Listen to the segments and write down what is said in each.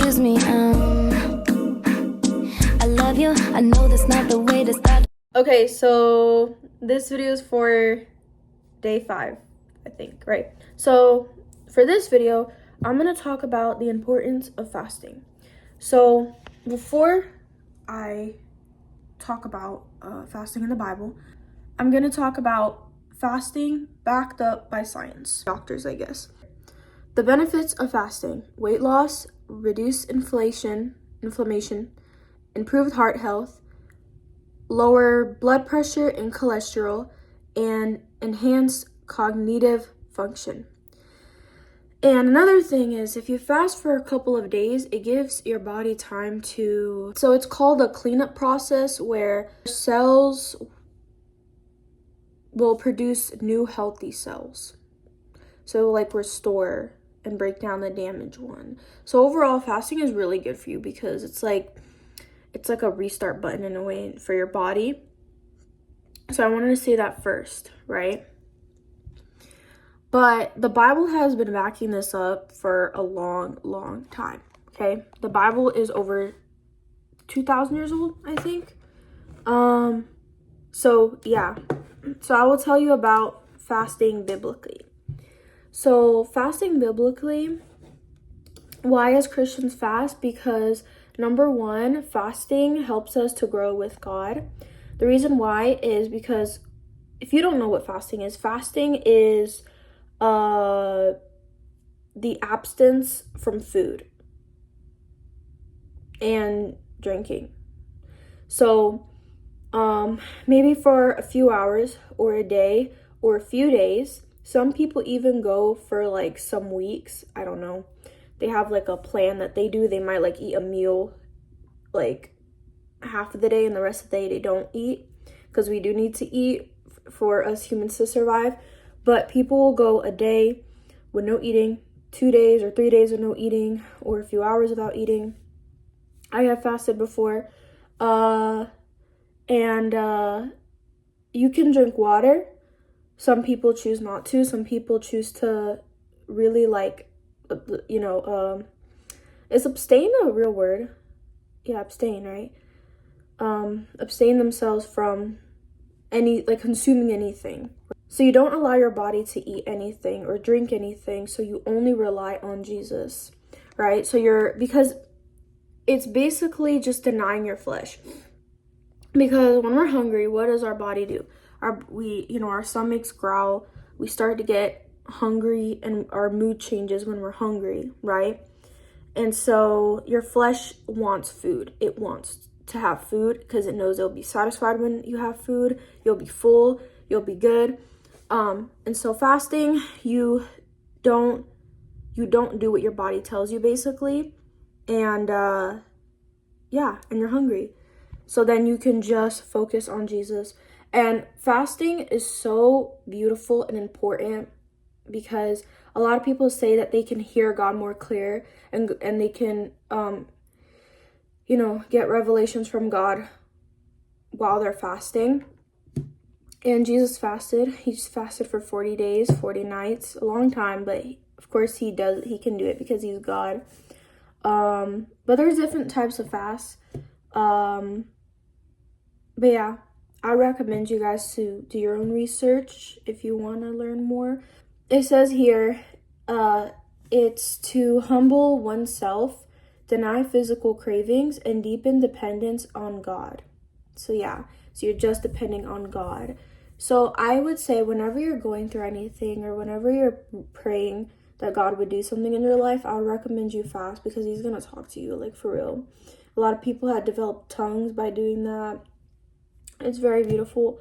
Excuse me, I love you. I know that's not the way to start. Okay, so this video is for day 5, I think, right? So for this video, I'm gonna talk about the importance of fasting. So before I talk about fasting in the Bible, I'm gonna talk about fasting backed up by science. Doctors, I guess. The benefits of fasting: weight loss, reduced inflammation, improved heart health, lower blood pressure and cholesterol, and enhance cognitive function. And another thing is, if you fast for a couple of days, it gives your body time to, so it's called a cleanup process, where cells will produce new healthy cells. So it will like restore and break down the damaged one. So overall, fasting is really good for you because it's like a restart button in a way for your body. So I wanted to say that first, right? But the Bible has been backing this up for a long time, okay? The Bible is over 2,000 years old, I think. So yeah. So I will tell you about fasting biblically. So fasting biblically, why as Christians fast? Because number one, fasting helps us to grow with God. The reason why is because if you don't know what fasting is the abstinence from food and drinking. So maybe for a few hours or a day or a few days. Some people even go for like some weeks. I don't know. They have like a plan that they do. They might like eat a meal like half of the day and the rest of the day they don't eat, because we do need to eat for us humans to survive. But people will go a day with no eating, 2 days or 3 days with no eating, or a few hours without eating. I have fasted before. And you can drink water. Some people choose not to. Some people choose to really is abstain a real word? Yeah, abstain, right? Abstain themselves from consuming anything. So you don't allow your body to eat anything or drink anything, so you only rely on Jesus, right? Because it's basically just denying your flesh. Because when we're hungry, what does our body do? Our stomachs growl, we start to get hungry, and our mood changes when we're hungry, right? And so your flesh wants food. It wants to have food because it knows it'll be satisfied when you have food. You'll be full, you'll be good. And so fasting, you don't do what your body tells you, basically. And and you're hungry. So then you can just focus on Jesus. And fasting is so beautiful and important because a lot of people say that they can hear God more clear, and they can get revelations from God while they're fasting. And Jesus fasted. He just fasted for 40 days, 40 nights, a long time, but of course he can do it because he's God. But there's different types of fasts. But yeah, I recommend you guys to do your own research if you want to learn more. It says here, it's to humble oneself, deny physical cravings, and deepen dependence on God. So yeah, so you're just depending on God. So I would say whenever you're going through anything or whenever you're praying that God would do something in your life, I would recommend you fast, because he's going to talk to you, like, for real. A lot of people had developed tongues by doing that. It's very beautiful.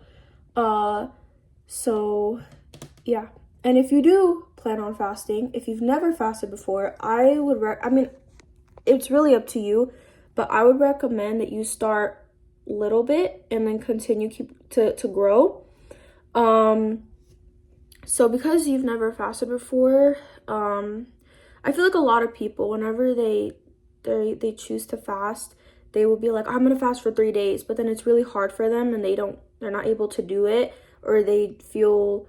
So yeah. And if you do plan on fasting, if you've never fasted before, it's really up to you, but I would recommend that you start little bit and then continue to grow. So because you've never fasted before, I feel like a lot of people, whenever they choose to fast, they will be like, I'm gonna fast for 3 days, but then it's really hard for them and they're not able to do it, or they feel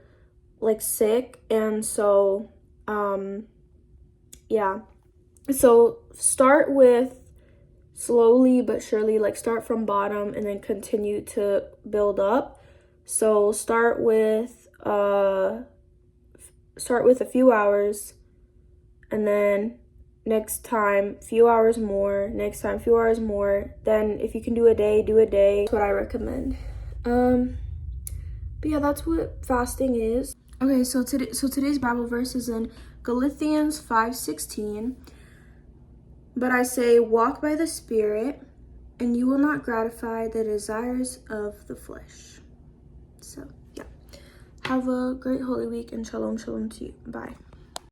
like sick. And so yeah, So start with slowly but surely, like start from bottom and then continue to build up. So start with a few hours, and then next time few hours more, next time few hours more. Then if you can do a day, do a day. That's what I recommend. But yeah, that's what fasting is. Okay, so today's Bible verse is in Galatians 5:16. But I say, walk by the Spirit, and you will not gratify the desires of the flesh. So, yeah. Have a great Holy Week, and shalom, shalom to you. Bye.